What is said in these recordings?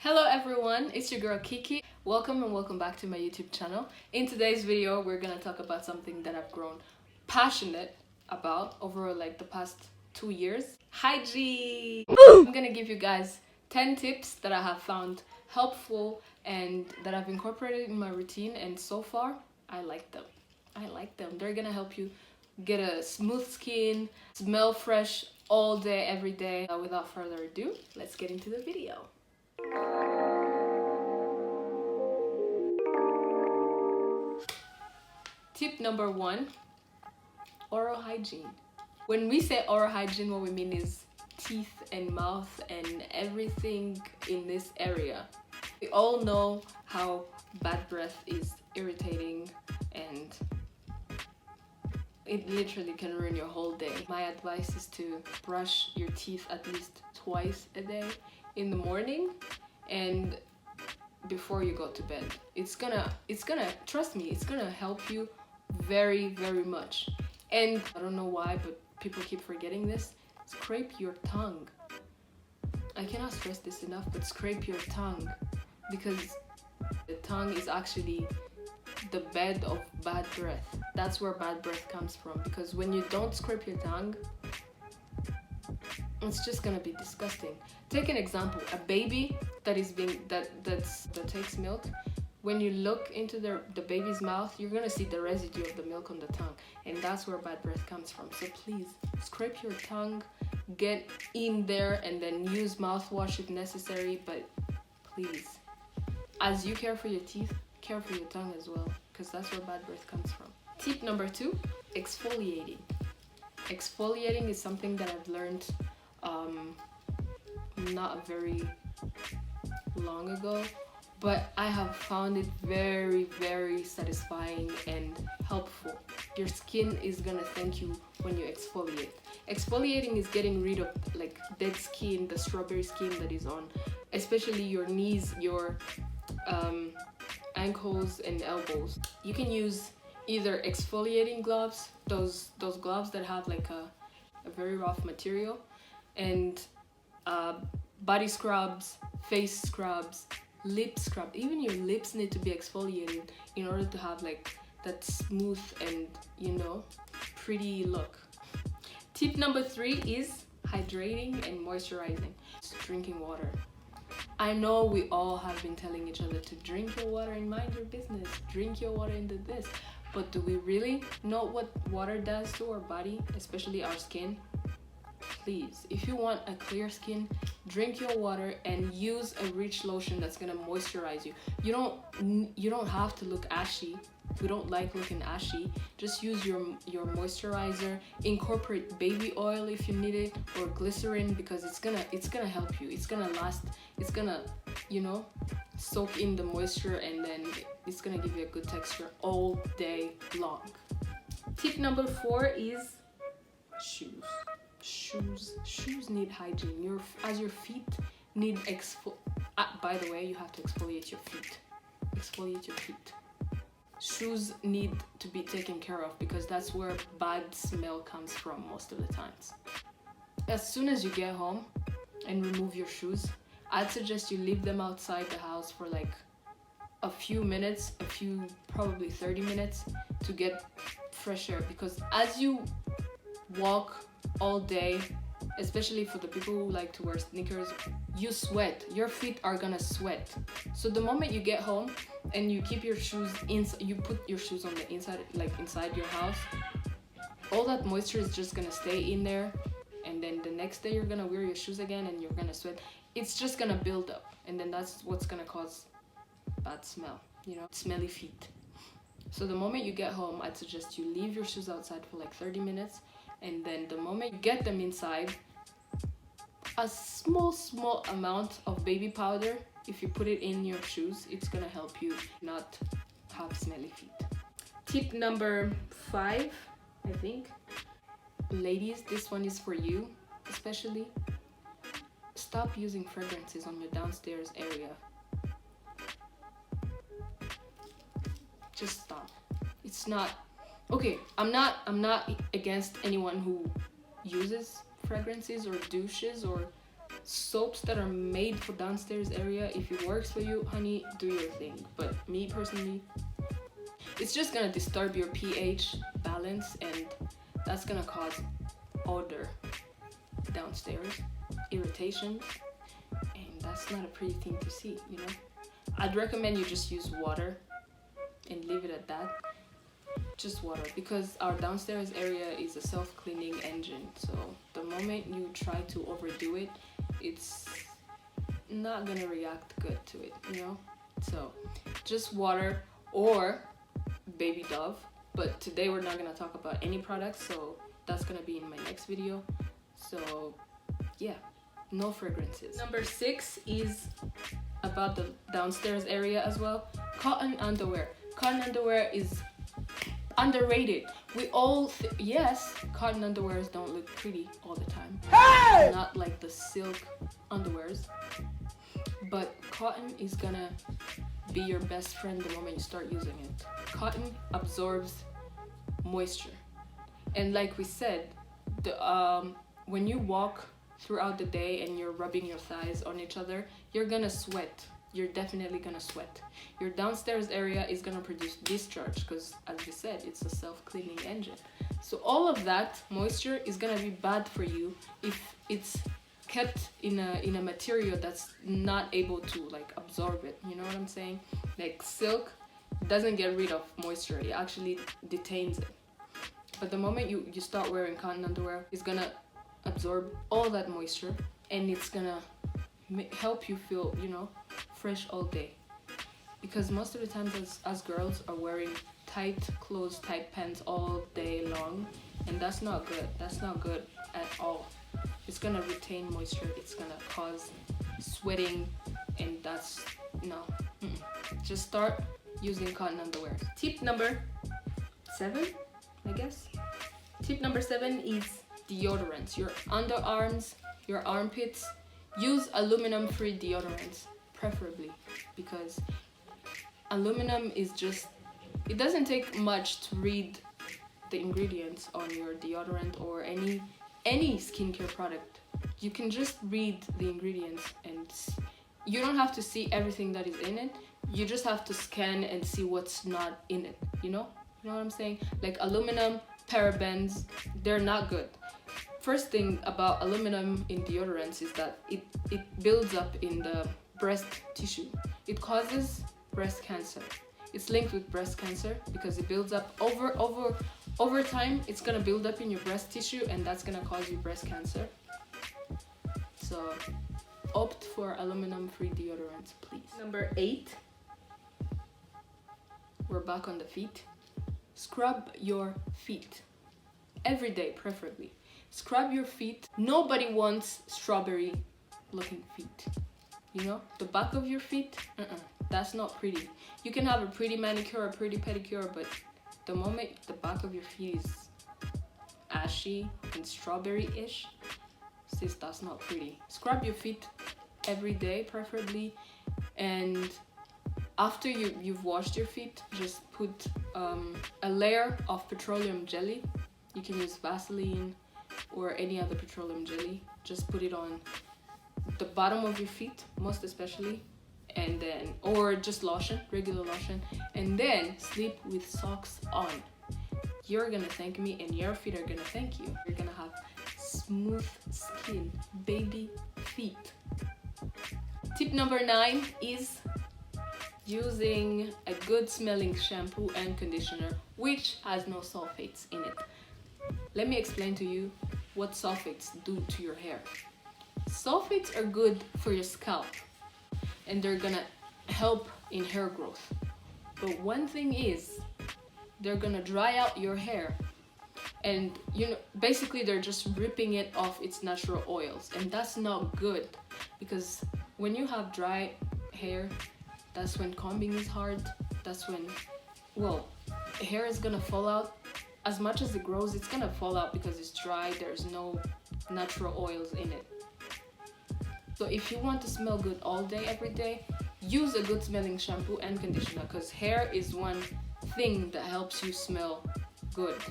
Hello everyone, it's your girl Kiki. Welcome and welcome back to my YouTube channel. In today's video, we're gonna talk about something that I've grown passionate about over like the past 2 years. Hygiene! I'm gonna give you guys 10 tips that I have found helpful and that I've incorporated in my routine, and so far, I like them. They're gonna help you get a smooth skin, smell fresh all day, every day. Without further ado, let's get into the video. Tip number 1, oral hygiene. When we say oral hygiene, what we mean is teeth and mouth and everything in this area. We all know how bad breath is irritating and it literally can ruin your whole day. My advice is to brush your teeth at least twice a day, in the morning and before you go to bed. It's gonna trust me, it's gonna help you very much. And I don't know why, but people keep forgetting this. Scrape your tongue. I cannot stress this enough, but scrape your tongue, because the tongue is actually the bed of bad breath. That's where bad breath comes from, because when you don't scrape your tongue, it's just gonna be disgusting. Take an example, a baby that takes milk. When you look into the baby's mouth, you're gonna see the residue of the milk on the tongue, and that's where bad breath comes from. So please scrape your tongue, get in there, and then use mouthwash if necessary. But please, as you care for your teeth, care for your tongue as well, because that's where bad breath comes from. Tip number 2, exfoliating. Exfoliating is something that I've learned not very long ago, but I have found it very satisfying and helpful. Your skin is gonna thank you when you exfoliate. Exfoliating is getting rid of like dead skin, the strawberry skin that is on especially your knees, your ankles and elbows. You can use either exfoliating gloves, those gloves that have like a very rough material, and body scrubs, face scrubs, lip scrub. Even your lips need to be exfoliated in order to have like that smooth and pretty look. Tip number 3 is hydrating and moisturizing. Drinking water. I know we all have been telling each other to drink your water and mind your business, drink your water and do this, but do we really know what water does to our body, especially our skin? Please, if you want a clear skin, drink your water and use a rich lotion that's gonna moisturize you. You don't have to look ashy. We don't like looking ashy. Just use your moisturizer. Incorporate baby oil if you need it, or glycerin, because it's gonna help you. It's gonna last. It's gonna soak in the moisture, and then it's gonna give you a good texture all day long. Tip number 4 is shoes. Shoes need hygiene. Your feet need by the way, you have to exfoliate your feet. Exfoliate your feet. Shoes need to be taken care of, because that's where bad smell comes from most of the times. As soon as you get home and remove your shoes, I'd suggest you leave them outside the house for like a few minutes, probably 30 minutes, to get fresh air, because as you walk all day, especially for the people who like to wear sneakers, you sweat. Your feet are gonna sweat. So the moment you get home and you keep your shoes inside, you put your shoes on the inside, like inside your house, all that moisture is just gonna stay in there, and then the next day you're gonna wear your shoes again and you're gonna sweat. It's just gonna build up, and then that's what's gonna cause bad smell, smelly feet. So the moment you get home, I'd suggest you leave your shoes outside for like 30 minutes, and then the moment you get them inside, a small amount of baby powder, if you put it in your shoes, it's gonna help you not have smelly feet. Tip number 5, I think. Ladies, this one is for you especially. Stop using fragrances on your downstairs area. Just stop. It's not okay. I'm not against anyone who uses fragrances or douches or soaps that are made for downstairs area, if it works for you, honey, do your thing. But me personally, it's just gonna disturb your pH balance, and that's gonna cause odor downstairs, irritations, and that's not a pretty thing to see, you know. I'd recommend you just use water and leave it at that. Just water, because our downstairs area is a self-cleaning engine, so the moment you try to overdo it, it's not gonna react good to it, you know. So just water or baby Dove, but today we're not gonna talk about any products, so that's gonna be in my next video. So yeah, no fragrances. Number 6 is about the downstairs area as well. Cotton underwear. Cotton underwear is underrated. We all yes, cotton underwears don't look pretty all the time. Hey! Not like the silk underwears, but cotton is gonna be your best friend the moment you start using it. Cotton absorbs moisture, and like we said, when you walk throughout the day and you're rubbing your thighs on each other, you're gonna sweat. You're definitely gonna sweat. Your downstairs area is gonna produce discharge, because as we said, it's a self-cleaning engine. So all of that moisture is gonna be bad for you if it's kept in a material that's not able to like absorb it. You know what I'm saying? Like silk doesn't get rid of moisture, it actually detains it. But the moment you start wearing cotton underwear, it's gonna absorb all that moisture, and it's gonna help you feel, you know, fresh all day. Because most of the times as girls are wearing tight clothes, tight pants all day long, and that's not good. That's not good at all. It's gonna retain moisture, it's gonna cause sweating, and that's no. Just start using cotton underwear. Tip number 7, I guess. Tip number 7 is deodorants. Your underarms, your armpits, use aluminum-free deodorants, preferably, because aluminum is just, it doesn't take much to read the ingredients on your deodorant or any skincare product. You can just read the ingredients, and you don't have to see everything that is in it. You just have to scan and see what's not in it, you know what I'm saying? Like aluminum, parabens, they're not good. First thing about aluminum in deodorants is that it builds up in the breast tissue. It causes breast cancer. It's linked with breast cancer because it builds up over time. It's gonna build up in your breast tissue, and that's gonna cause you breast cancer. So opt for aluminum-free deodorants, please. Number 8, we're back on the feet. Scrub your feet every day, preferably. Scrub your feet. Nobody wants strawberry looking feet. You know, the back of your feet, that's not pretty. You can have a pretty manicure, a pretty pedicure, but the moment the back of your feet is ashy and strawberry-ish, sis, that's not pretty. Scrub your feet every day, preferably, and after you've washed your feet, just put a layer of petroleum jelly. You can use Vaseline or any other petroleum jelly. Just put it on the bottom of your feet, most especially, and then, or just lotion, regular lotion, and then sleep with socks on. You're gonna thank me, and your feet are gonna thank you. You're gonna have smooth skin, baby feet. Tip number 9 is using a good smelling shampoo and conditioner which has no sulfates in it. Let me explain to you what sulfates do to your hair. Sulfates are good for your scalp, and they're gonna help in hair growth. But one thing is, they're gonna dry out your hair, and basically they're just ripping it off its natural oils, and that's not good, because when you have dry hair, that's when combing is hard. That's when, hair is gonna fall out. As much as it grows, it's gonna fall out because it's dry. There's no natural oils in it. So if you want to smell good all day, every day, use a good smelling shampoo and conditioner, because hair is one thing that helps you smell good.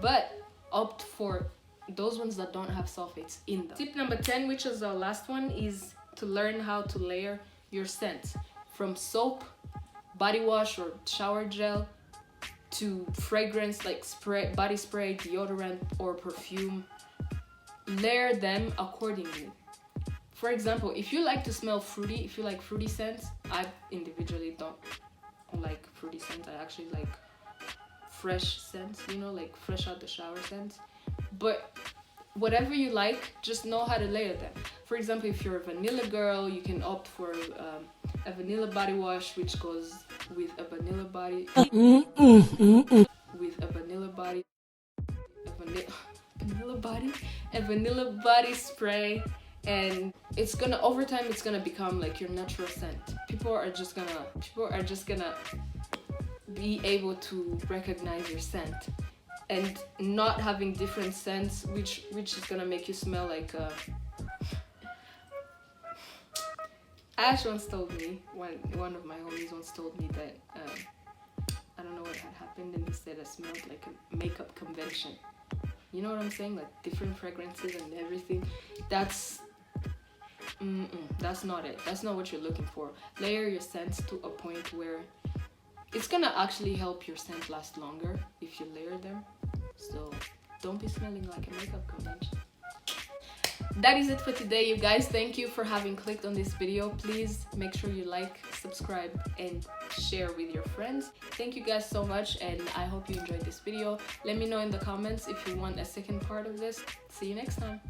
But opt for those ones that don't have sulfates in them. Tip number 10, which is the last one, is to learn how to layer your scents. From soap, body wash or shower gel, to fragrance like spray, body spray, deodorant, or perfume. Layer them accordingly. For example, if you like to smell fruity, if you like fruity scents, I individually don't like fruity scents. I actually like fresh scents, you know, like fresh out the shower scents. But whatever you like, just know how to layer them. For example, if you're a vanilla girl, you can opt for a vanilla body wash, which goes with a vanilla body, a vanilla body spray, and it's gonna, over time, it's gonna become like your natural scent. People are just gonna be able to recognize your scent, and not having different scents, which is gonna make you smell like a... Ash once told me, one of my homies once told me that I don't know what had happened, and he said I smelled like a makeup convention. You know what I'm saying? Like different fragrances and everything. That's not it. That's not what you're looking for. Layer your scents to a point where it's gonna actually help your scent last longer if you layer them. So don't be smelling like a makeup convention. That is it for today, you guys. Thank you for having clicked on this video. Please make sure you like, subscribe, and share with your friends. Thank you guys so much, and I hope you enjoyed this video. Let me know in the comments if you want a second part of this. See you next time.